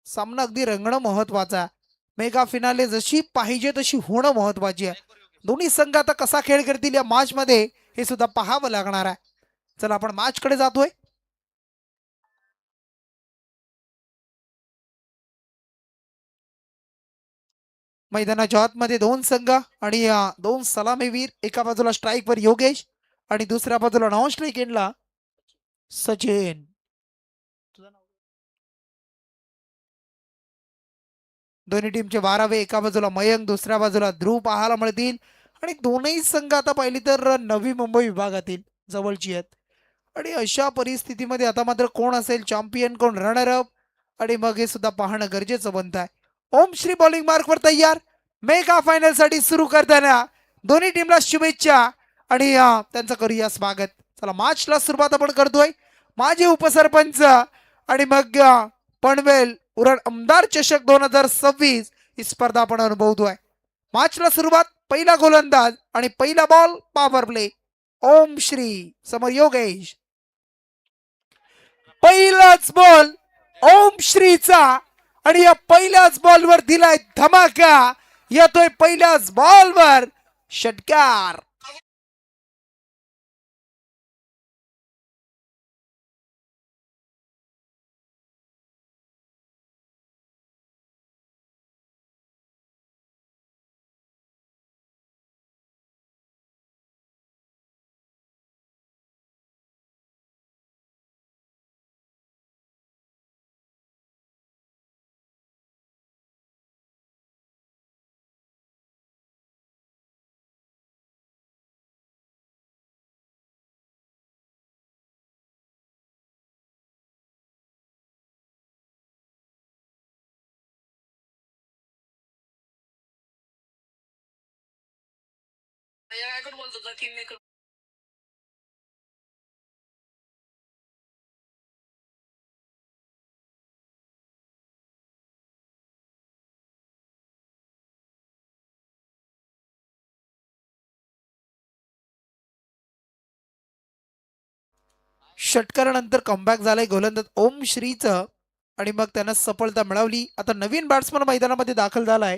सामना अगदी रंगणं महत्वाचा आहे. मेगा फिनाले जशी पाहिजे तशी होणं महत्वाची आहे. दोन्ही संघ आता कसा खेळ करतील या मॅच मध्ये हे सुद्धा पाहावं लागणार आहे. चला आपण मॅच कडे जातोय. मैदानाच्या आतमध्ये दोन संघ आणि दोन सलामीवीर, एका बाजूला स्ट्राईकवर योगेश आणि दुसऱ्या बाजूला नॉन स्ट्राईक एंडला सचिन. दोन्ही टीमचे 12वे, एका बाजूला मयंक दुसऱ्या बाजूला ध्रुव पाहायला मिळतील आणि दोनही संघ आता पाहिली तर नवी मुंबई विभागातील जवळची आहेत. आणि अशा परिस्थितीमध्ये आता मात्र कोण असेल चॅम्पियन, कोण रनर अप आणि मग हे सुद्धा पाहणं गरजेचं बनत आहे. ओम श्री बॉलिंग मार्कवर तयार. मेगा फायनल साठी सुरू करताना दोन्ही टीमला शुभेच्छा आणि त्यांचं करूया स्वागत. चला मॅचला सुरुवात आपण करतोय. माझे उपसरपंच आणि मग पनवेल उरण आमदार चषक 2026 ही स्पर्धा आपण अनुभवतोय. मॅचला सुरुवात. पहिला गोलंदाज आणि पहिला बॉल पॉवर प्ले. ओम श्री समोर योगेश. पहिलाच बॉल ओम श्रीचा आणि या पहिल्याच बॉलवर दिलाय धमाका. येतोय पहिल्याच बॉलवर षटकार. षटकारानंतर कमबॅक झालंय गोलंदाज ओम श्रीचं आणि मग त्यानं सफलता मिळवली. आता नवीन बॅट्समन मैदानामध्ये दाखल झालाय.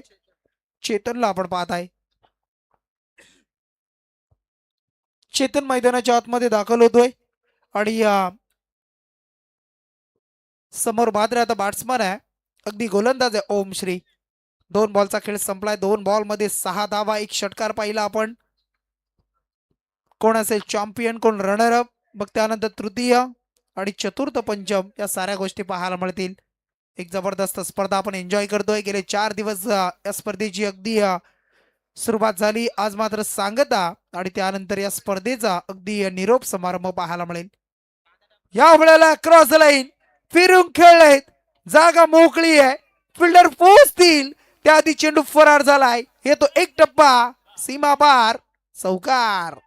चेतनला आपण पाहत आहे. चेतन मैदानाच्या आतमध्ये दाखल होतोय आणि समोर मात्र आता बॅट्समन आहे, अगदी गोलंदाज आहे ओम श्री. 2 बॉलचा खेळ संपलाय. 2 बॉल मध्ये 6 धावा, 1 षटकार पाहिला आपण. कोण असेल चॅम्पियन, कोण रनर अप, मग त्यानंतर तृतीय आणि चतुर्थ पंचम या साऱ्या गोष्टी पाहायला मिळतील. एक जबरदस्त स्पर्धा आपण एन्जॉय करतोय. गेले 4 दिवस या स्पर्धेची अगदी सुरुवात झाली. आज मात्र सांगता आणि त्यानंतर या स्पर्धेचा अगदी निरोप समारंभ पाहायला मिळेल. या वेळेला क्रॉस लाईन फिरून खेळलेत, जागा मोकळी आहे, फिल्डर पोहोचतील त्याआधी चेंडू फरार झालाय. हे तो एक टप्पा सीमा पार, चौकार.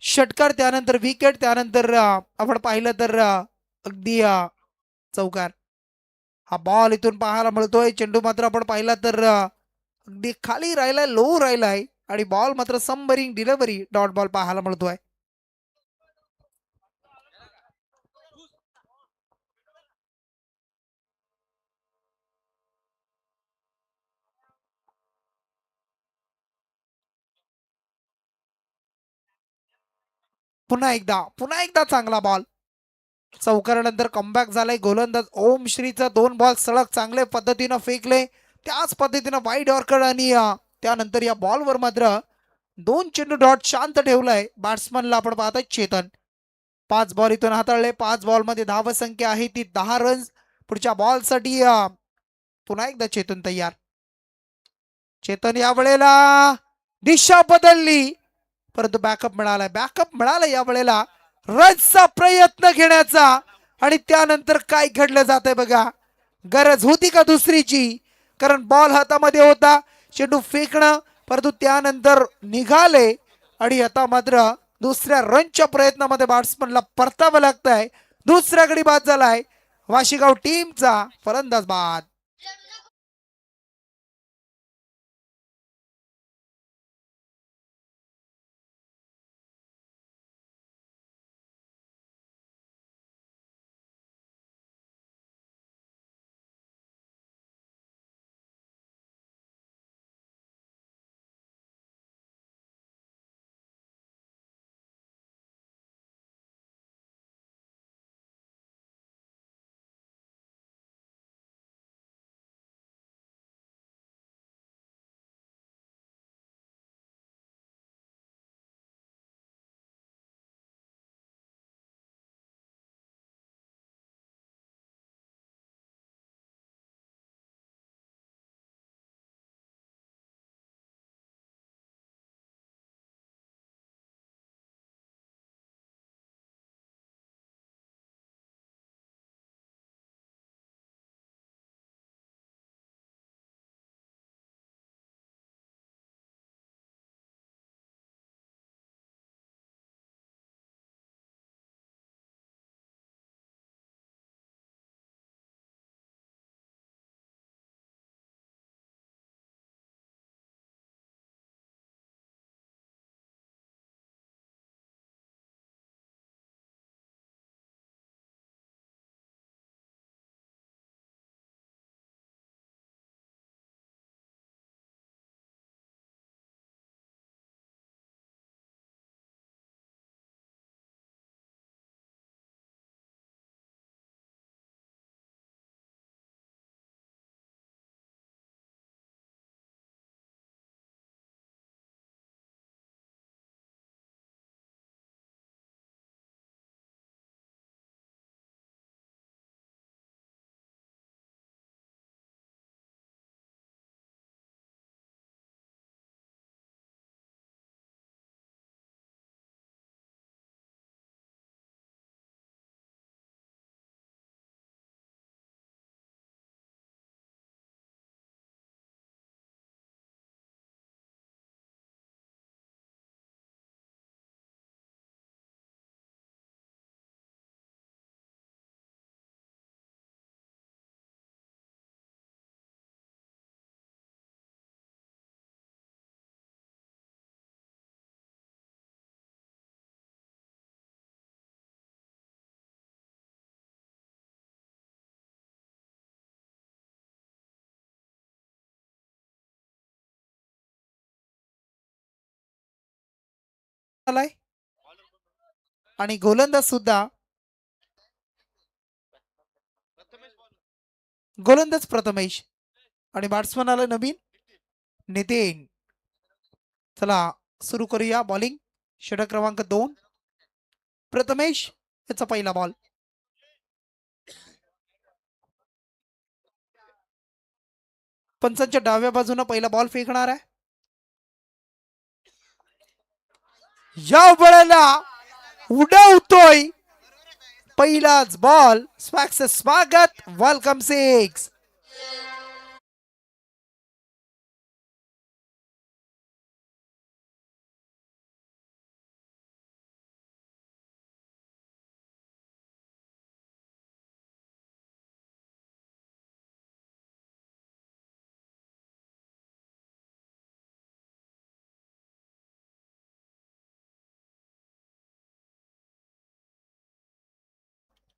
षटकार त्यानंतर विकेट, त्यानंतर आपण पाहिलं तर अगदी चौकार. हा बॉल इथून पाहायला मिळतोय. चेंडू मात्र आपण पाहिला तर अगदी खाली राहिलाय, लो राहिलाय आणि बॉल मात्र संबरिंग डिलिव्हरी डॉट बॉल पाहायला मिळतोय. पुन्हा एकदा चांगला बॉल. चौकारानंतर कमबॅक झालाय. गोलंदाज ओम श्रीचा 2 बॉल सलग चांगल्या पद्धतीनं फेकले. त्याच पद्धतीनं वाईड ऑर्कर आणि त्यानंतर या बॉलवर मात्र 2 चेंडू डॉट शांत ठेवलाय बॅट्समनला. आपण पाहतोय चेतन. 5 बॉल इथून हाताळले. 5 बॉल मध्ये धाव संख्या आहे ती 10 रन्स. पुढच्या बॉलसाठी पुन्हा एकदा चेतन तयार. चेतन या वेळेला दिशा बदलली परंतु बॅकअप मिळाला या वेळेला रनचा प्रयत्न घेण्याचा. आणि त्यानंतर काय घडलं जातंय बघा. गरज होती का दुसरीची, कारण बॉल हातामध्ये होता, चेंडू फेकणं, परंतु त्यानंतर निघाले आणि आता मात्र दुसऱ्या रनच्या प्रयत्नामध्ये बॅट्समनला परतावं लागतंय. दुसऱ्या गडी बाद झालाय वाशीगाव टीमचा फलंदाज बाद. आलाय आणि गोलंदाज सुद्धा गोलंदाज प्रथमेश आणि बॅट्समन आलं नवीन नितीन. चला सुरू करूया बॉलिंग. षटक क्रमांक 2 प्रथमेश याचा पहिला बॉल. पंचांच्या डाव्या बाजूने पहिला बॉल फेकणार आहे. या वेळेला उडवतोय पहिलाच बॉल. स्वागत वेलकम 6.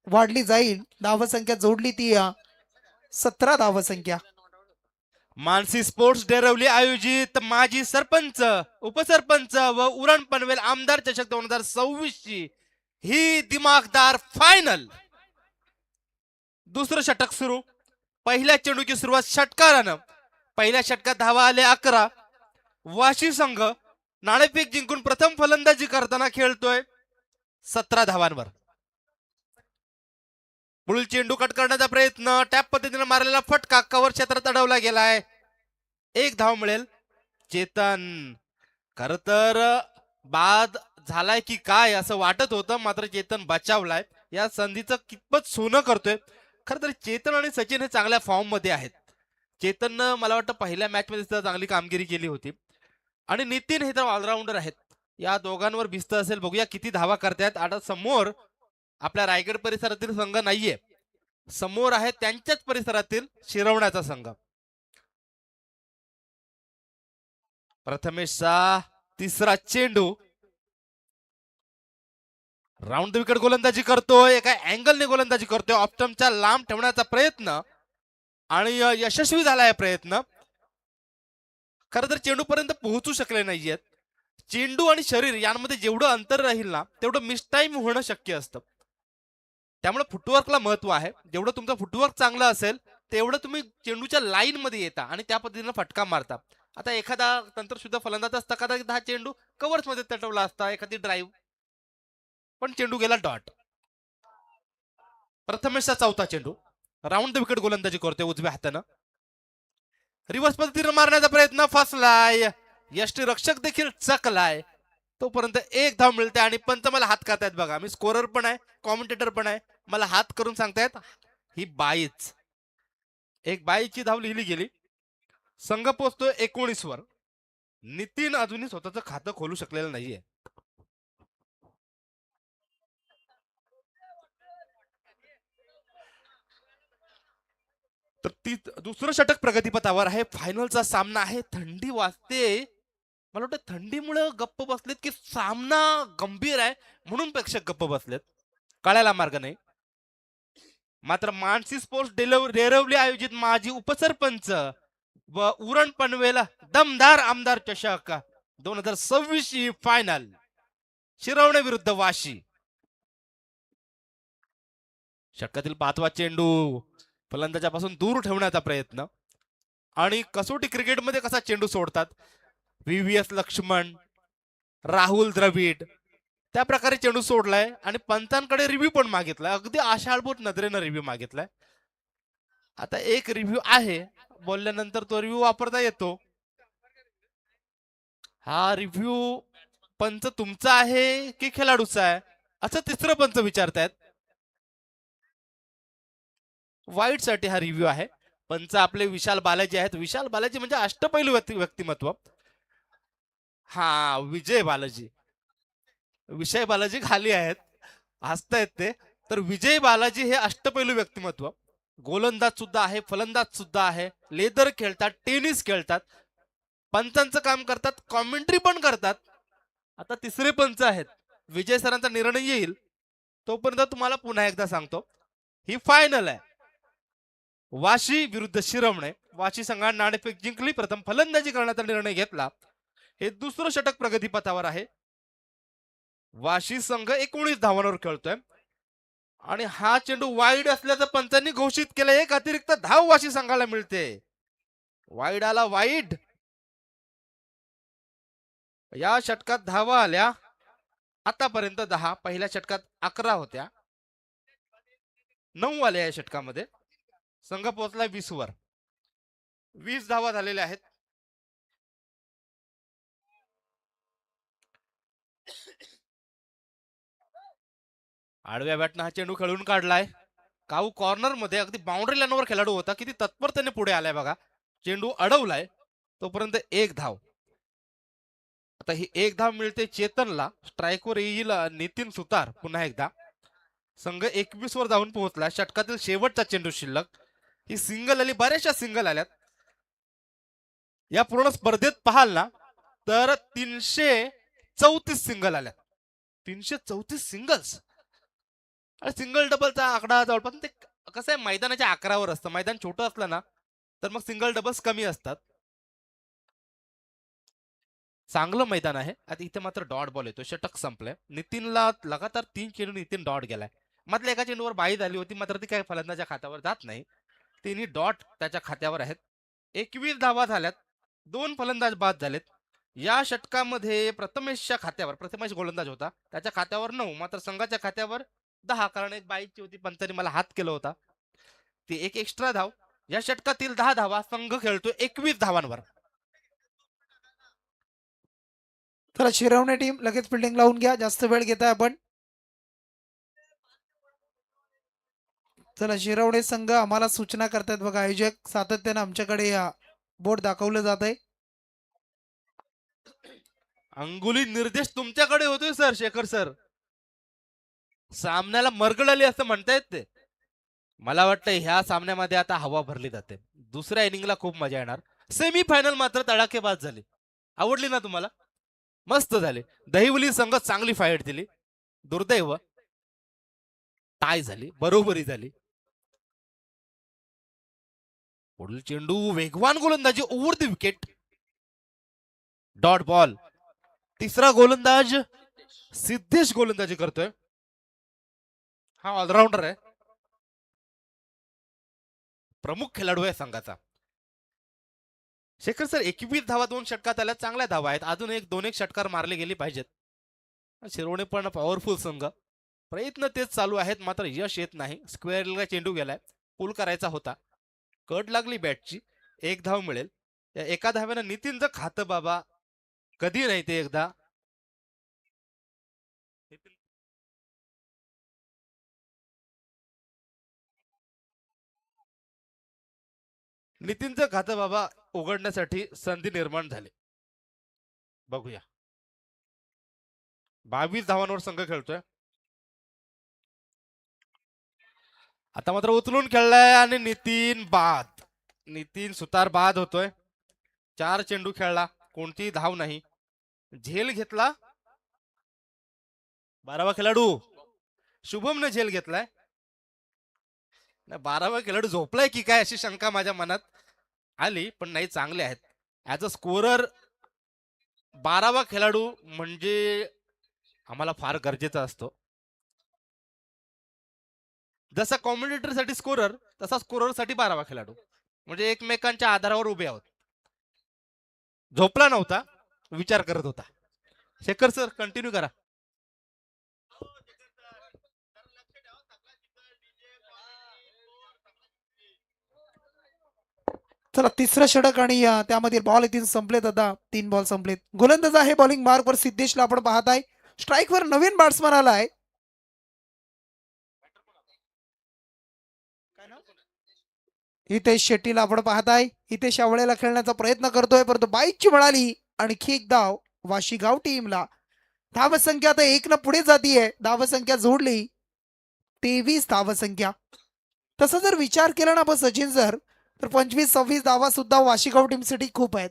वाढली जाईल धावसंख्या जोडली ती 17 धावसंख्या. मानसी स्पोर्ट्स डेरवली आयोजित माजी सरपंच उपसरपंच व उरण पनवेल आमदार चषक 2026 ची ही दिमागदार फायनल. दुसरं षटक सुरू. पहिल्या चेंडूची सुरुवात षटकारानं. पहिल्या षटकात धावा आले 11. वाशी संघ नाणेफेक जिंकून प्रथम फलंदाजी करताना खेळतोय 17 धावांवर. पुढील चेंडू कट करण्याचा प्रयत्न. टॅप पद्धतीने मारलेला फटका कव्हर क्षेत्रात अडवला गेलाय. 1 धाव मिळेल. चेतन खर तर बाद झालाय की काय असं वाटत होतं, मात्र चेतन बचावलाय. या संधीचं कितपत सोनं करतोय. खर तर चेतन आणि सचिन हे चांगल्या फॉर्म मध्ये आहेत. चेतननं मला वाटतं पहिल्या मॅच मध्ये सुद्धा चांगली कामगिरी केली होती आणि नितीन हे तर ऑलराऊंडर आहेत. या दोघांवर भिस्त असेल, बघूया किती धावा करतायत. आता समोर आपल्या रायगड परिसरातील संघ नाहीये, समोर आहे त्यांच्याच परिसरातील शिरवण्याचा संघ. प्रथमेशचा तिसरा चेंडू राऊंड द विकेट गोलंदाजी करतोय, एका अँगलने गोलंदाजी करतोय, ऑप्टमच्या लांब ठेवण्याचा प्रयत्न आणि यशस्वी झालाय प्रयत्न. खरं तर चेंडू पर्यंत पोहोचू शकले नाहीयेत. चेंडू आणि शरीर यांमध्ये जेवढं अंतर राहील ना तेवढं मिसटाईम होणं शक्य असतं. त्यामुळे फुटवर्कला महत्व आहे. जेवढं तुमचं फुटवर्क चांगलं असेल तेवढं तुम्ही चेंडूच्या लाईन मध्ये येता आणि त्या पद्धतीने फटका मारता. आता एखादा तंत्रशुद्ध फलंदाज असता, कदाचित हा चेंडू कव्हर्स मध्ये तटवला असता, एखादी ड्राईव्ह, पण चेंडू गेला डॉट. प्रथमेशचा चौथा चेंडू राऊंड द विकेट गोलंदाजी करतोय उजव्या हातानं. रिव्हर्स पद्धतीने मारण्याचा प्रयत्न फसलाय, यष्टी रक्षक देखील चकलाय. तोपर्यंत एक धाव मिळते आणि पंच मला हात करतायत बघा. मी स्कोरर पण आहे, कॉमेंटेटर पण आहे, मला हात करून सांगतायत ही बाईच. एक बाईची धाव लिहिली गेली. संघ पोहोचतोय 19 वर. नितीन अजूनही स्वतःचं खातं खोलू शकलेलं नाहीये. तर ती दुसरं षटक प्रगतीपथावर आहे. फायनलचा सामना आहे. थंडी वाजते, मला वाटतं थंडीमुळे गप्प बसलेत की सामना गंभीर आहे म्हणून प्रेक्षक गप्प बसलेत, कळायला मार्ग नाही. मात्र मानसी स्पोर्ट्स डेरवली आयोजित माजी उपसरपंच व उरण पनवेल दमदार आमदार चषक 2026 फायनल शिरवणे विरुद्ध वाशी. षटकातील 5वा चेंडू फलंदाजापासून दूर ठेवण्याचा प्रयत्न आणि कसोटी क्रिकेटमध्ये कसा चेंडू सोडतात व्हीव्हीएस लक्ष्मण, राहुल द्रविड, त्या प्रकारे चेंडू सोडलाय आणि पंचांकडे रिव्ह्यू पण मागितलाय. अगदी आशाळभूत नजरेनं रिव्ह्यू मागितलाय. आता एक रिव्ह्यू आहे, बोलल्यानंतर तो रिव्ह्यू वापरता येतो. हा रिव्ह्यू पंच तुमचा आहे की खेळाडूचा आहे असं तिसरं पंच विचारतायत. वाईट साठी हा रिव्ह्यू आहे. पंच आपले विशाल बालाजी आहेत. विशाल बालाजी म्हणजे अष्टपैलू व्यक्तिमत्व. हा विजय बालाजी, विजय बालाजी खाली आहेत, हसतायत ते. तर विजय बालाजी हे अष्टपैलू व्यक्तिमत्व, गोलंदाज सुद्धा आहे, फलंदाज सुद्धा आहे, लेदर खेळतात, टेनिस खेळतात, पंचांचं काम करतात, कॉमेंट्री पण करतात. आता तिसरे पंच आहेत. विजय सरांचा निर्णय येईल तोपर्यंत तुम्हाला पुन्हा एकदा सांगतो, ही फायनल आहे. वाशी विरुद्ध शिरवणे. वाशी संघाने नाणेफेक जिंकली, प्रथम फलंदाजी करण्याचा निर्णय घेतला. हे दुसरं षटक प्रगतीपथावर आहे. वाशी संघ 19 धावांवर खेळतोय आणि हा चेंडू वाईड असल्याचं पंचांनी घोषित केलं. एक अतिरिक्त धाव वाशी संघाला मिळते. वाईड आला, वाईड. या षटकात धावा आल्या आतापर्यंत 10, पहिल्या षटकात 11 होत्या, 9 आल्या या षटकामध्ये. संघ पोहोचला 20 वर. 20 धावा झालेल्या आहेत. आडव्या बॅटनं हा चेंडू खेळून काढलाय. काऊ कॉर्नर मध्ये अगदी बाउंड्री लाईनवर खेळाडू होता, किती तत्परतेने पुढे आलाय बघा. चेंडू अडवलाय, तोपर्यंत एक धाव. आता ही एक धाव मिळते चेतनला. स्ट्राईकवर येईल नितीन सुतार पुन्हा एकदा. संघ 21 वर जाऊन पोहोचला. षटकातील शेवटचा चेंडू शिल्लक. ही सिंगल आली, बऱ्याचशा सिंगल आल्यात या पूर्ण स्पर्धेत. पाहाल ना तर 334 सिंगल आल्यात. 334 सिंगल्स. आणि सिंगल डबलचा आकडा जवळपास ते कसं आहे, मैदानाच्या आकारावर असतं. मैदान छोटं असलं ना तर मग सिंगल डबल्स कमी असतात. चांगलं मैदान आहे. आता इथे मात्र डॉट बॉल येतो. षटक संपलंय. नितीनला लगातार 3 चेंडू नितीन डॉट गेलाय. मधल्या एका चेंडूवर बाई झाली होती, मात्र ती काही फलंदाच्या खात्यावर जात नाही. तिन्ही डॉट त्याच्या खात्यावर आहेत. 21 धावा झाल्यात, 2 फलंदाज बाद झालेत. या षटकामध्ये प्रथमेशच्या खात्यावर, प्रथमेश गोलंदाज होता, त्याच्या खात्यावर 9, मात्र संघाच्या खात्यावर 10, कारण एक बाईची होती, पंचांनी मला हात केला होता, ती एक एक्स्ट्रा धाव. या षटकातील 10 धावा. संघ खेळतो 21 धावांवर. चला शिरवणे टीम लगेच फिल्डिंग लावून घ्या, जास्त वेळ घेताय आपण. चला शिरवणे संघ आम्हाला सूचना करतायत बघा. आयोजक सातत्याने आमच्याकडे या बोर्ड दाखवलं जात आहे. अंगुली निर्देश तुमच्याकडे होतोय सर, शेखर सर. सामन्याला मरगळ आली असं म्हणतायत ते. मला वाटतं ह्या सामन्यामध्ये आता हवा भरली जाते. दुसऱ्या इनिंगला खूप मजा येणार. सेमी फायनल मात्र तडाखेबाज झाली. आवडली ना तुम्हाला? मस्त झाली. दहिवली संघ चांगली फाईट दिली. दुर्दैव टाय झाली, बरोबरी झाली. पुढील चेंडू वेगवान गोलंदाजी over the wicket. Dot ball. तिसरा गोलंदाज सिद्धेश गोलंदाजी करतोय. हा ऑलराऊंडर आहे, प्रमुख खेळाडू आहे संघाचा. शेखर सर 21 धावा 2 षटकात आल्या, चांगल्या धावा आहेत. अजून एक 2-1 षटकार मारले गेली पाहिजेत. शिरोणे पण पॉवरफुल संघ, प्रयत्न तेच चालू आहेत, मात्र यश येत नाही. स्क्वेअरला चेंडू गेलाय, पूल करायचा होता. कट लागली बॅटची, 1 धाव मिळेल. या एका धाव्यानं नितीनचं खातं बाबा कधी नाही ते एकदा. नितीनचं खातं बाबा उघडण्यासाठी संधी निर्माण झाली. बघूया. 22 धावांवर संघ खेळतोय. आता मात्र उचलून खेळलाय आणि नितीन बाद. नितीन सुतार बाद होतोय. 4 चेंडू खेळला, कोणतीही धाव नाही. झेल घेतला 12वा खेळाडू शुभमने झेल घेतलाय. 12वा खेळाडू झोपलाय की काय अशी शंका माझ्या मनात आली, पण नाही, चांगले आहेत. ऍज अ स्कोरर 12वा खेळाडू म्हणजे आम्हाला फार गरजेचा असतो. जसा कॉमेंटेटर साठी स्कोरर, तसा स्कोरर साठी 12वा खेळाडू, म्हणजे एकमेकांच्या आधारावर उभे आहोत. झोपला नव्हता, विचार करत होता. शेखर सर कंटिन्यू करा. चला, तिसरं षटक आणि त्यामध्ये बॉल येतील संपलेत. आता 3 बॉल संपलेत. गोलंदाज आहे बॉलिंग मार्कवर सिद्धेशला आपण पाहत आहे. स्ट्राईकवर नवीन बॅट्समन आलाय. हितेश शेट्टीला आपण पाहताय. हितेश यावेळेला खेळण्याचा प्रयत्न करतोय, परंतु बाईकची मिळाली. आणखी एक धाव वाशीगाव टीमला. धावसंख्या आता 1 न पुढे जातीये. धावसंख्या जोडली 23 धावसंख्या. तसं जर विचार केला ना आपण सचिन सर, तर 25-26 धावा सुद्धा वाशीगाव टीमसाठी खूप आहेत.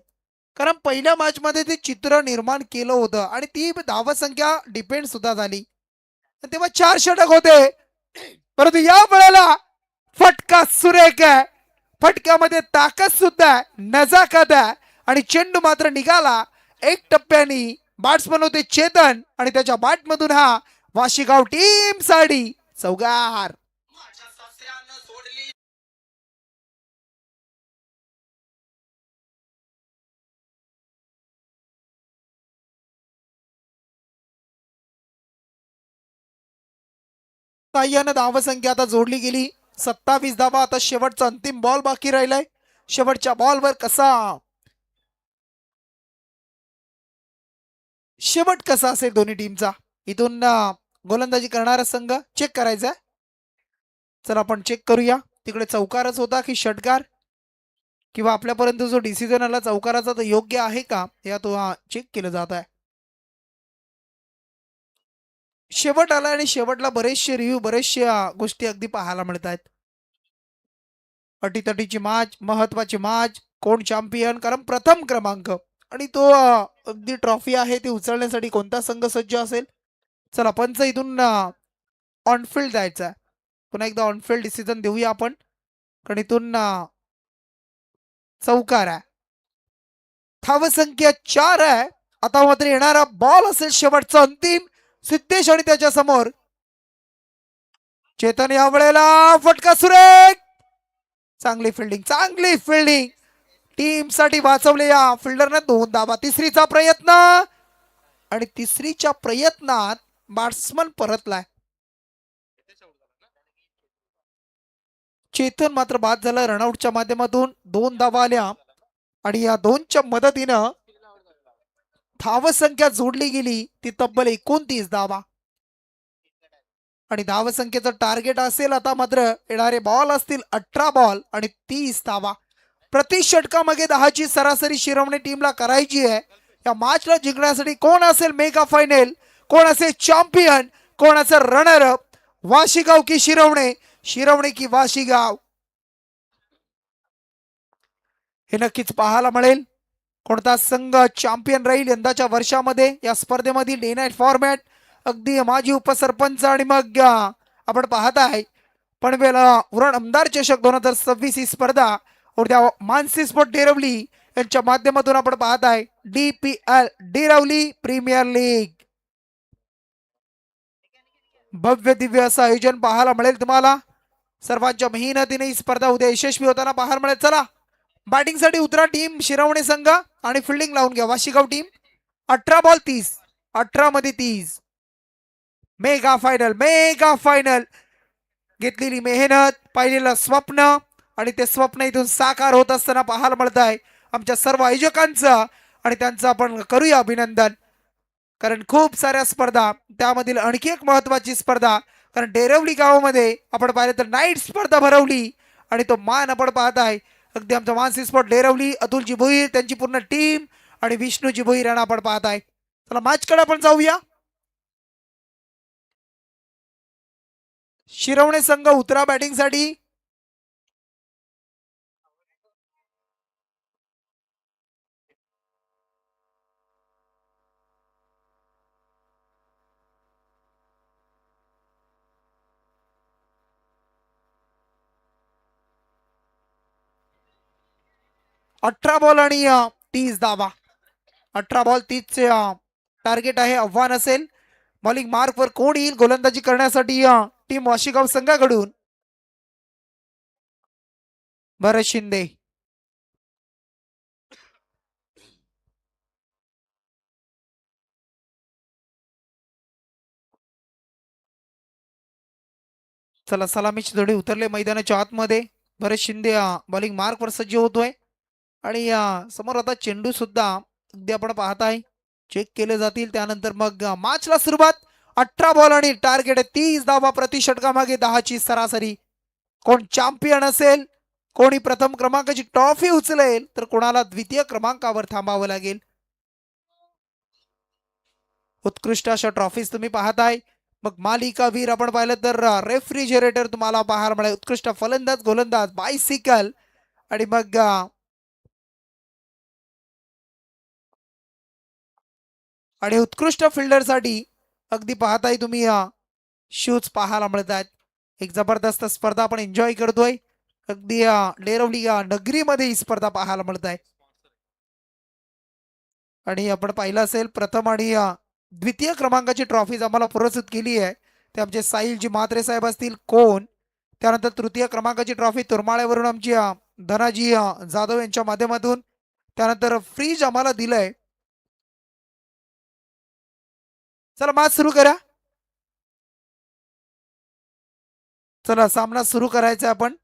कारण पहिल्या मॅच मध्ये ते चित्र निर्माण केलं होतं आणि ती धावसंख्या डिपेंड सुद्धा झाली. तेव्हा 4 षटक होते, परंतु या वेळेला फटका सुरेख आहे. फटक्यामध्ये ताकद सुद्धा आहे, नजाकत आहे आणि चेंडू मात्र निघाला 1 टप्प्यानी. बॅट्समन होते चेतन आणि त्याच्या बॅटमधून हा वाशीगाव टीम साठी चौकार. साह्यानं धावसंख्या आता जोडली गेली 27 धावा. आता शेवटचा अंतिम बॉल बाकी राहिलाय. शेवटच्या बॉलवर शेवट कसा असेल दोन्ही टीमचा, इथून गोलंदाजी करणारा संघ चेक करायचा. चला आपण चेक करूया, तिकडे चौकारच होता की षटकार, किंवा आपल्यापर्यंत जो डिसिजन आला चौकाराचा तो योग्य आहे का, या तो चेक केलं जात आहे. शेवट आला आणि शेवटला बरेचसे रिव्ह्यू, बरेचशा गोष्टी अगदी पाहायला मिळत आहेत. अटीतटीची मॅच, महत्वाची मॅच, कोण चॅम्पियन, कारण प्रथम क्रमांक आणि तो अगदी ट्रॉफी आहे ती उचलण्यासाठी कोणता संघ सज्ज असेल. चला पंच इथून ऑनफिल्ड जायचं आहे. पुन्हा एकदा ऑनफिल्ड डिसिजन देऊया आपण, कारण इथून चौकार आहे. धावसंख्या 4 आहे. आता मात्र येणारा बॉल असेल शेवटचा अंतिम. सिद्धेश आणि त्याच्या समोर चेतन. या वेळेला फटका सुरेख. चांगली फिल्डिंग, चांगली फिल्डिंग. टीम साठी वाचवले या फिल्डरने 2 धावा. तिसरीचा प्रयत्न आणि तिसरीच्या प्रयत्नात बॅट्समन परतलाय. चेतन मात्र बाद झाला रनआउटच्या माध्यमातून. 2 धावा आल्या आणि या 2च्या मदतीनं धावसंख्या जोडली गेली ती तब्बल 29 धावा. आणि धावसंख्येचं टार्गेट असेल आता मात्र येणारे बॉल असतील 18 बॉल आणि 30 धावा. प्रति षटकामागे 10ची सरासरी शिरवणे टीमला करायची आहे. या मॅचला जिंकण्यासाठी कोण असेल मेगा फायनल, कोण असेल चॅम्पियन, कोण असेल रनर अप, वाशीगाव की शिरवणे, शिरवणे की वाशीगाव, हे नक्कीच पाहायला मिळेल. कोणता संघ चॅम्पियन राहील यंदाच्या वर्षामध्ये या स्पर्धेमधील डे नाईट फॉर्मॅट. अगदी माजी उपसरपंच आणि मग आपण पाहत आहे पनवेल उरण आमदार चषक 2026 ही स्पर्धा उद्या मानसी स्पोर्ट डेरवली यांच्या माध्यमातून आपण पाहत आहे. DPL डेरवली प्रीमियर लीग, भव्य दिव्य असं आयोजन पाहायला मिळेल तुम्हाला. सर्वांच्या मेहनतीने ही स्पर्धा उद्या यशस्वी होताना पाहायला मिळेल. चला बॅटिंग साठी उतरा टीम शिरवणे संघ आणि फिल्डिंग लावून घ्या वाशीगाव टीम. 18 बॉल 30, 18 मध्ये 30. Mega final, mega final. घेतलेली मेहनत, पाहिलेलं स्वप्न आणि ते स्वप्न इथून साकार होत असताना पाहायला मिळत आहे आमच्या सर्व आयोजकांचं. आणि त्यांचं आपण करूया अभिनंदन, कारण खूप साऱ्या स्पर्धा, त्यामधील आणखी एक महत्वाची स्पर्धा, कारण डेरवली गावामध्ये आपण पाहिलं तर नाईट स्पर्धा भरवली आणि तो मान आपण पाहत आहे अगदी आमचा मानसी स्पोर्ट डेरवली, अतुलजी भोईर त्यांची पूर्ण टीम आणि विष्णूजी भोईर यांना आपण पाहत आहे. चला मॅचकडे आपण जाऊया. शिरवणे संघ उतरा बॅटिंग साठी. अठरा बॉल आणि 30 धावा. 18 बॉल 30 टार्गेट आहे, आव्हान असेल. बॉलिंग मार्कवर कोण येईल गोलंदाजी करण्यासाठी टीम वाशीगाव संघाकडून? भरत शिंदे. चला सलामीची जोडी उतरले मैदानाच्या आतमध्ये. भरत शिंदे बॉलिंग मार्कवर सज्ज होतोय आणि समोर आता चेंडू सुद्धा अगदी आपण पाहत आहे चेक केले जातील. त्यानंतर मग मॅचला सुरुवात. 18 बॉल आणि टार्गेट 30 धावा प्रति षटकामागे 10 ची सरासरी. कोण चॅम्पियन असेल, कोणी प्रथम क्रमांकाची ट्रॉफी उचलेल तर कोणाला द्वितीय क्रमांकावर थांबावं लागेल. उत्कृष्ट अशा ट्रॉफीज तुम्ही पाहताय. मग मालिका वीर आपण पाहिलं तर रेफ्रिजरेटर तुम्हाला पाहायला मिळेल. उत्कृष्ट फलंदाज, गोलंदाज, बायसिकल आणि मग आणि उत्कृष्ट फिल्डरसाठी अगदी पाहताय तुम्ही शूज पाहायला मिळतात. एक जबरदस्त स्पर्धा आपण एन्जॉय करतोय. अगदी डेरवली नगरीमध्ये ही स्पर्धा पाहायला मिळत आहे. आणि आपण पाहिलं असेल प्रथम आणि द्वितीय क्रमांकाची ट्रॉफीज आम्हाला पुरस्कृत केली आहे ते आमचे साहिलजी म्हात्रे साहेब असतील कोण. त्यानंतर तृतीय क्रमांकाची ट्रॉफी तुरमाळ्यावरून आमची धनाजी जाधव यांच्या माध्यमातून. त्यानंतर फ्रीज आम्हाला दिलंय. चला मॅच सुरू करा. चला सामना सुरू करायचा आपण.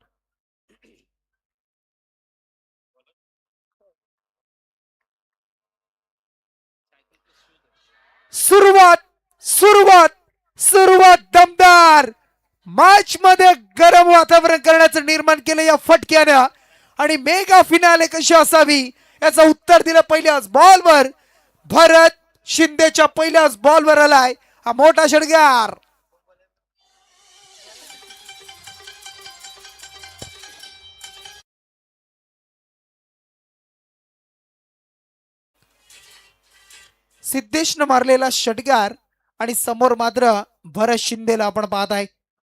सुरुवात सुरुवात सुरुवात दमदार. मॅच मध्ये गरम वातावरण करण्याचं निर्माण केलं या फटक्यानं आणि मेगा फिनाले कशी असावी याचं उत्तर दिलं पहिल्याच बॉलवर. भरत शिंदेच्या पहिल्याच बॉलवर आलाय हा मोठा षटकार. सिद्धेशनं मारलेला षटकार आणि समोर मात्र भरत शिंदेला आपण पाहत आहे.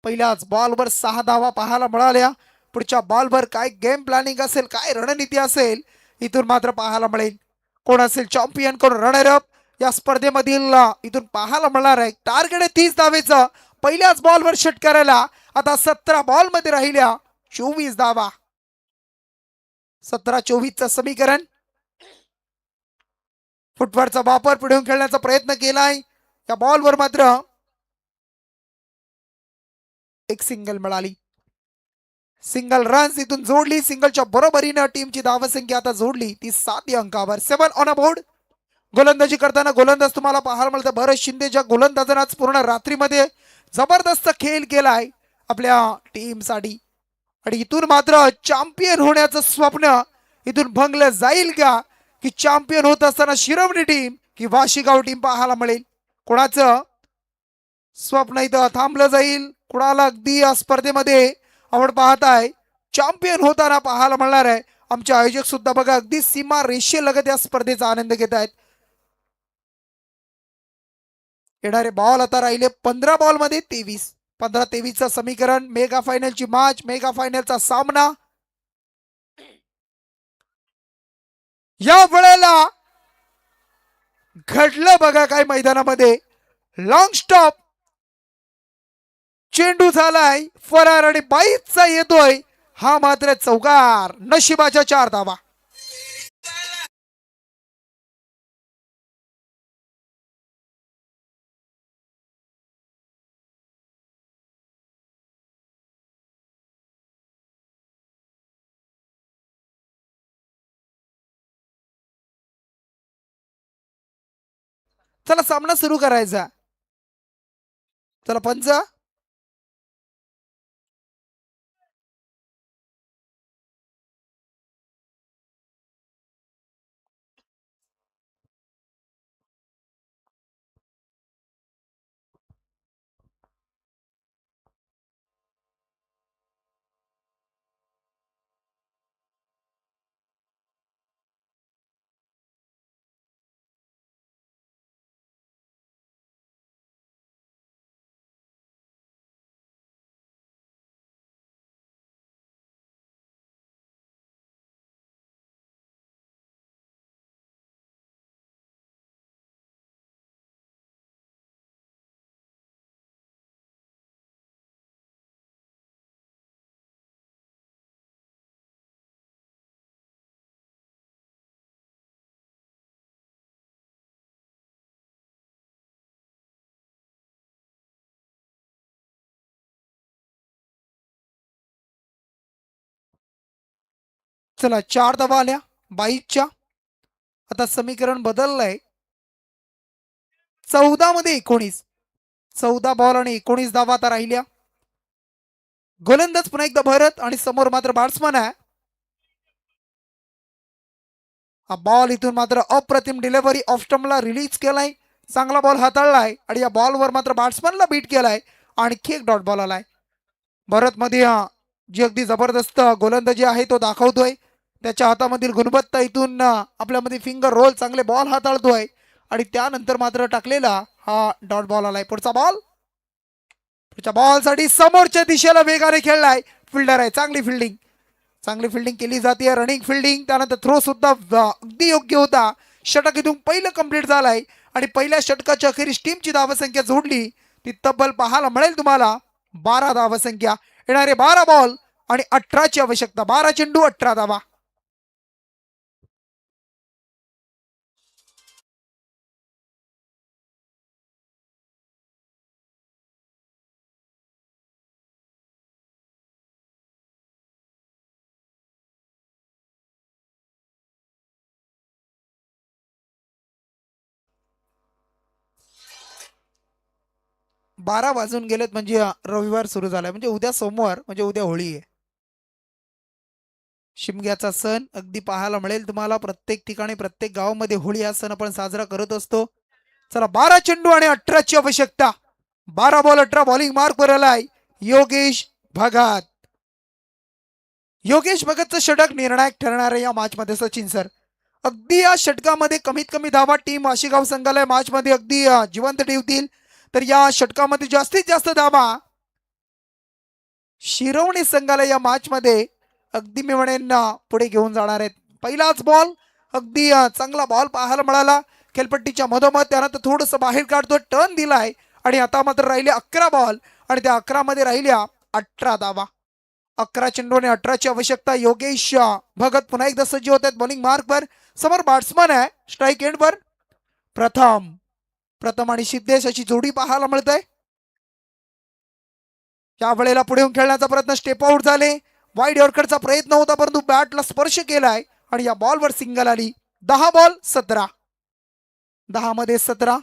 पहिल्याच बॉलवर 6 धावा पाहायला मिळाल्या. पुढच्या बॉलवर काय गेम प्लॅनिंग असेल, काय रणनीती असेल इथून मात्र पाहायला मिळेल. कोण असेल चॅम्पियन, कोण रनर अप या स्पर्धेमधील इथून पाहायला मिळणार आहे. टार्गेट आहे 30 धावेचं. पहिल्याच बॉलवर षटकाराला आता 17 बॉल मध्ये राहिल्या 24 धावा. 17-24 समीकरण. फुटवर्कचा वापर पुढे खेळण्याचा प्रयत्न केलाय. या बॉलवर मात्र एक सिंगल मिळाली. सिंगल रन्स इथून जोडली. सिंगलच्या बरोबरीनं टीमची धावसंख्या आता जोडली ती 7 अंकावर. 7 ऑन अ बोर्ड. गोलंदाजी करताना गोलंदाज तुम्हाला पाहायला मिळतं भरत शिंदे. ज्या गोलंदाजानं आज पूर्ण रात्रीमध्ये जबरदस्त खेळ केलाय आपल्या टीमसाठी आणि इथून मात्र चॅम्पियन होण्याचं स्वप्न इथून भंगलं जाईल का की चॅम्पियन होत असताना शिरवणी टीम की वाशीगाव टीम पाहायला मिळेल. कोणाचं स्वप्न इथं थांबलं जाईल, कुणाला अगदी या स्पर्धेमध्ये आपण पाहताय चॅम्पियन होताना पाहायला मिळणार आहे. आमचे आयोजक सुद्धा बघा अगदी सीमा रेषेलगत या स्पर्धेचा आनंद घेत आहेत. येणारे बॉल आता राहिले 15 बॉल मध्ये 23. 15-23चं समीकरण. मेगा फायनलची मॅच, मेगा फायनलचा सामना. या वेळेला घडलं बघा काय मैदानामध्ये. लॉंग स्टॉप, चेंडू झालाय फरार आणि बाईचा येतोय हा मात्र चौकार. नशिबाच्या 4 धावा. चला सामना सुरू करायचा. चला पंच. चला 4 धावा आल्या 22च्या. आता समीकरण बदललंय. 14 मध्ये 19. 14 बॉल आणि 19 धावा आता राहिल्या. गोलंदाज पुन्हा एकदा भरत आणि समोर मात्र बॅट्समन आहे. हा बॉल इथून मात्र अप्रतिम डिलिव्हरी ऑफ स्टंपला रिलीज केलाय. चांगला बॉल हाताळलाय आणि या बॉलवर मात्र बॅट्समनला बीट केलाय. आणखी एक डॉट बॉल आलाय. भरत मध्ये जी अगदी जबरदस्त गोलंदाजी आहे तो दाखवतोय. त्याच्या हातामधील गुणवत्ता इथून आपल्यामध्ये फिंगर रोल, चांगले बॉल हाताळतोय आणि त्यानंतर मात्र टाकलेला हा डॉट बॉल आलाय. पुढचा बॉल. पुढच्या बॉलसाठी समोरच्या दिशेला वेगाने खेळलाय. फिल्डर आहे, चांगली फिल्डिंग. चांगली फिल्डिंग केली जाते, रनिंग फिल्डिंग. त्यानंतर थ्रो सुद्धा अगदी योग्य होता. षटक इथून पहिलं कंप्लीट झालाय आणि पहिल्या षटकाच्या अखेरीस टीमची धावसंख्या जोडली ती तब्बल पाहायला मिळेल तुम्हाला 12 धावसंख्या. येणारे 12 बॉल आणि 18ची आवश्यकता. 12 चेंडू 18 धावा. बारा वाजून गेलेत म्हणजे रविवार सुरू झालाय, म्हणजे उद्या सोमवार, म्हणजे उद्या होळी आहे. शिमग्याचा सण अगदी पाहायला मिळेल तुम्हाला प्रत्येक ठिकाणी, प्रत्येक गावामध्ये होळी हा सण आपण साजरा करत असतो. चला 12 चेंडू आणि 18ची आवश्यकता. 12 बॉल 18 बॉलिंग मार्क वर आलाय योगेश भगत. योगेश भगतचं षटक निर्णायक ठरणार आहे या मॅच मध्ये. सचिन सर, अगदी या षटकामध्ये कमीत कमी धावा टीम वाशीगाव संघाला मॅच मध्ये अगदी जिवंत ठेवतील. तर या षटकामध्ये जास्तीत जास्त धावा शिरवणी संघाला या मॅच मध्ये अगदी मी म्हणेन पुढे घेऊन जाणार आहेत. पहिलाच बॉल अगदी चांगला बॉल पाहायला मिळाला खेळपट्टीच्या मधोमध. त्यानंतर थोडंसं बाहेर काढतो, टर्न दिलाय आणि आता मात्र राहिले 11 बॉल आणि त्या 11 मध्ये राहिल्या 18 धावा. 11 चेंडू आणि 18ची आवश्यकता. योगेश भगत पुन्हा एकदा सज्ज होत आहेत बॉलिंग मार्कवर. समोर बॅट्समन आहे स्ट्राईक एंडवर. प्रथम आणि सिद्धेश अशी जोडी पाहायला मिळते. त्या वेळेला पुढे येऊन खेळण्याचा प्रयत्न, स्टेप आउट झाले. वाईड यॉर्करचा प्रयत्न होता परंतु बॅटला स्पर्श केलाय आणि या बॉलवर सिंगल आली. 10 बॉल 17. 10 मध्ये 17.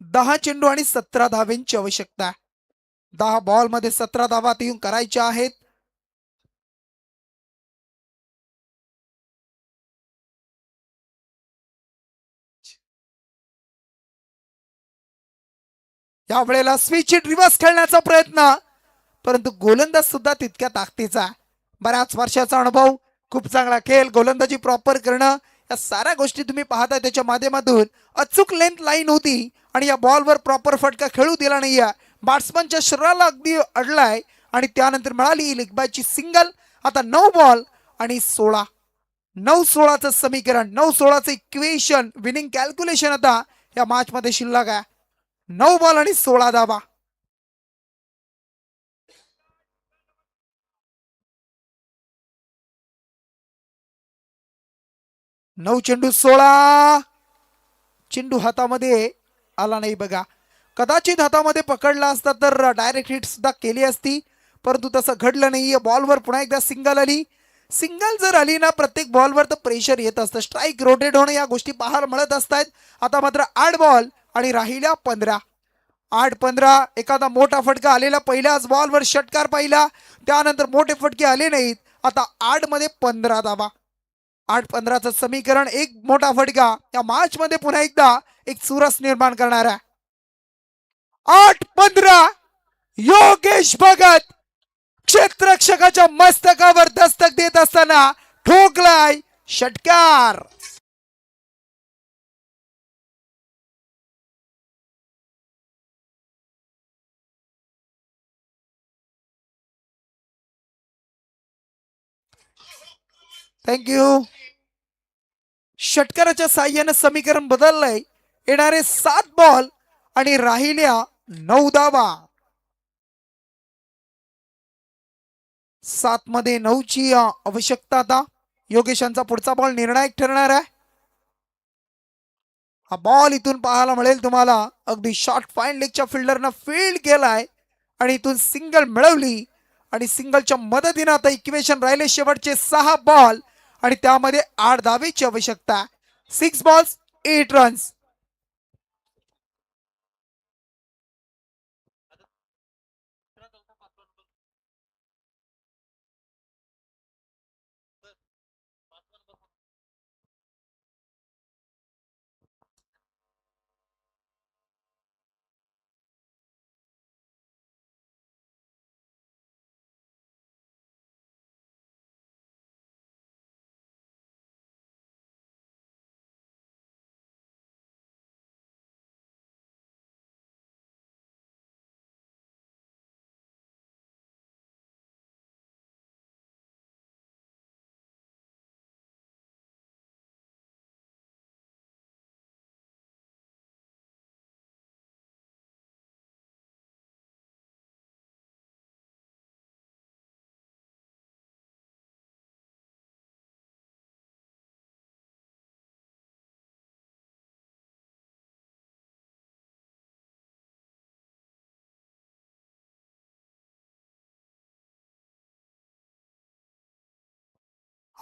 10 चेंडू आणि 17 धावेंची आवश्यकता. 10 बॉल मध्ये 17 धावा येऊन करायच्या आहेत. या वेळेला स्विच हिट रिव्हर्स खेळण्याचा प्रयत्न, परंतु गोलंदाज सुद्धा तितक्या ताकदीचा, बऱ्याच वर्षाचा अनुभव, खूप चांगला खेळ, गोलंदाजी प्रॉपर करणं, या साऱ्या गोष्टी तुम्ही पाहताय त्याच्या माध्यमातून. अचूक लेंथ लाईन होती आणि या बॉलवर प्रॉपर फटका खेळू दिला नाहीये. बॅट्समनच्या शरीराला अगदी अडलाय आणि त्यानंतर मिळाली लेगबायची सिंगल. आता 9 बॉल आणि 16, 9-16चं समीकरण, 9-16चं इक्वेशन, विनिंग कॅल्क्युलेशन आता या मॅच मध्ये शिल्लक आहे. 9 बॉल आणि 16 धावा. 9 चेंडू 16. चेंडू हातामध्ये आला नाही बघा. कदाचित हातामध्ये पकडला असता तर डायरेक्ट हिट सुद्धा केली असती, परंतु तसं घडलं नाहीये. बॉलवर पुन्हा एकदा सिंगल आली. सिंगल जर आली ना प्रत्येक बॉलवर तर प्रेशर येत असतं, स्ट्राईक रोटेट होणं या गोष्टी पाहायला मिळत असतात. आता मात्र 8 बॉल आणि राहिल्या 15. 8-15, एखादा मोठा फटका आलेला पहिल्याच बॉलवर षटकार पाहिला, त्यानंतर मोठे फटके आले नाहीत. आता 8 मध्ये 15 धावा. 8-15चं समीकरण, एक मोठा फटका या मॅच मध्ये पुन्हा एकदा एक चुरस निर्माण करणार आहे. 8-15, योगेश भगत क्षेत्ररक्षकाच्या मस्तकावर दस्तक देत असताना ठोकलाय षटकार. थँक्यू. षटकाराच्या साह्यानं समीकरण बदललंय. येणारे 7 बॉल आणि राहिल्या 9 धावा. 7 मध्ये 9ची आवश्यकता. आता योगेशांचा पुढचा बॉल निर्णायक ठरणार आहे. हा बॉल इथून पाहायला मिळेल तुम्हाला. अगदी शॉर्ट फाईन लेगच्या फिल्डरनं फील्ड केलाय आणि इथून सिंगल मिळवली आणि सिंगलच्या मदतीनं आता इक्वेशन राहिले शेवटचे 6 बॉल आणि त्यामध्ये 8 धावेची आवश्यकता. 6 बॉल्स 8 रन्स.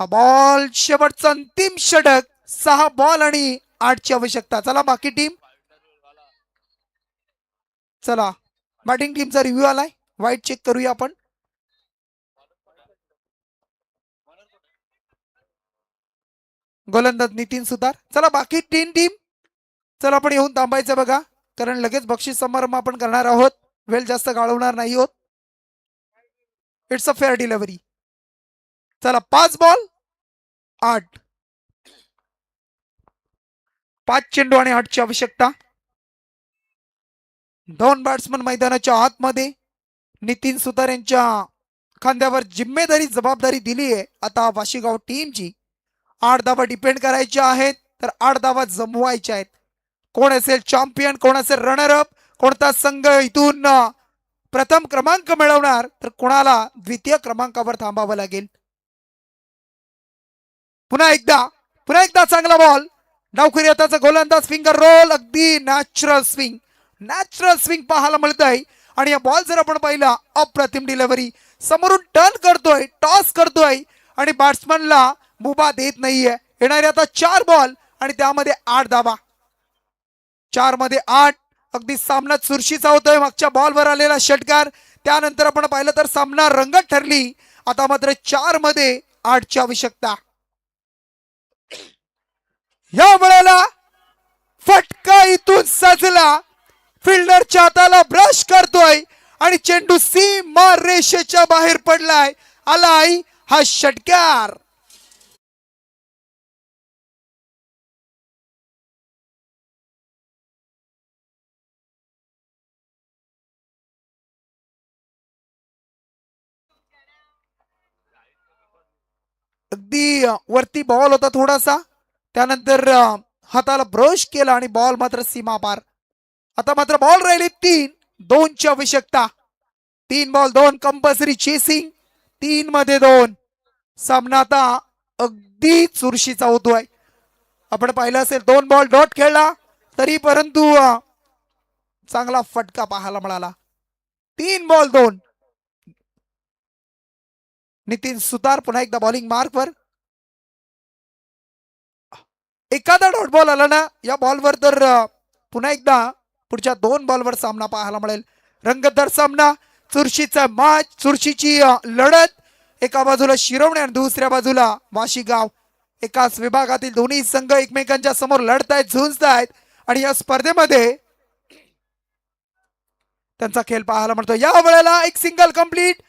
हा बॉल शेवटचा अंतिम षटक. 6 बॉल आणि 8ची आवश्यकता. चला बाकी टीम, चला बॅटिंग टीमचा रिव्ह्यू आलाय, वाईट चेक करूया आपण. गोलंदाज नितीन सुतार. चला बाकी 3 टीम, चला आपण येऊन थांबायचं बघा, कारण लगेच बक्षीस समारंभ आपण करणार आहोत. वेळ जास्त घालवणार नाही आहोत. It's a fair delivery. चला 5 बॉल 8, 5 चेंडू आणि 8ची आवश्यकता. 2 बॅट्समन मैदानाच्या आतमध्ये. नितीन सुतार यांच्या खांद्यावर जिम्मेदारी, जबाबदारी दिली आहे आता वाशीगाव टीमची. 8 धावा डिपेंड करायच्या आहेत, तर 8 धावा जमवायच्या आहेत. कोण असेल चॅम्पियन, कोण असेल रनर अप, कोणता संघ इथून प्रथम क्रमांक मिळवणार, तर कोणाला द्वितीय क्रमांकावर थांबावं लागेल. पुन्हा एकदा चांगला बॉल. डावखुरी हाताचा गोलंदाज, फिंगर रोल, अगदी नॅचरल स्विंग पाहायला मिळत आहे. आणि या बॉल जर आपण पाहिला, अप्रतिम डिलिव्हरी, समोरून टर्न करतोय, टॉस करतोय आणि बॅट्समनला मुभा देत नाहीये. येणारे आता 4 बॉल आणि त्यामध्ये 8 धावा. 4 मध्ये 8 अगदी सामना चुरशीचा होतोय. मागच्या बॉलवर आलेला षटकार, त्यानंतर आपण पाहिलं तर सामना रंगत ठरली. आता मात्र 4 मध्ये 8ची आवश्यकता. या वेळेला फटका इथून सजला, फिल्डरच्या हाताला ब्रश करतोय आणि चेंडू सीमा रेषेच्या बाहेर पडलाय. आलाय हा षटकार. अगदी वरती बॉल होता थोडासा, त्यानंतर हाताला ब्रश केला आणि बॉल मात्र सीमा पार. आता मात्र बॉल राहिले 3, 2ची आवश्यकता. 3 बॉल 2 कंपल्सरी चेसिंग, 3 मध्ये 2. सामना आता अगदी चुरशीचा होतोय. आपण पाहिलं असेल 2 बॉल डॉट खेळला तरी परंतु चांगला फटका पाहायला मिळाला. 3 बॉल 2. नितीन सुतार पुन्हा एकदा बॉलिंग मार्कवर. एखादा डॉट बॉल आला ना या बॉलवर तर पुन्हा एकदा पुढच्या 2 बॉलवर सामना पाहायला मिळेल. रंगतदार सामना, चुरशीचा मॅच, चुरशीची लढत. एका बाजूला शिरवणे आणि दुसऱ्या बाजूला वाशीगाव. एकाच विभागातील दोन्ही संघ एकमेकांच्या समोर लढतायत, झुंजतायत आणि या स्पर्धेमध्ये त्यांचा खेळ पाहायला मिळतो. या वेळेला एक सिंगल कंप्लीट.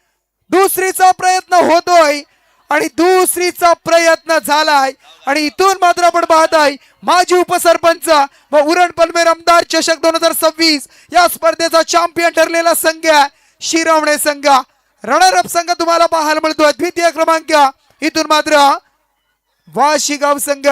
दुसरीचा प्रयत्न होतोय आणि दुसरीचा प्रयत्न झालाय आणि इथून मात्र आपण पाहताय माजी उपसरपंच व उरण पनवेल आमदार चषक 2026 या स्पर्धेचा चॅम्पियन ठरलेला संघ शिरवणे संघ. रनरअप संघ तुम्हाला पाहायला मिळतोय द्वितीय क्रमांक. इथून मात्र वाशीगाव संघ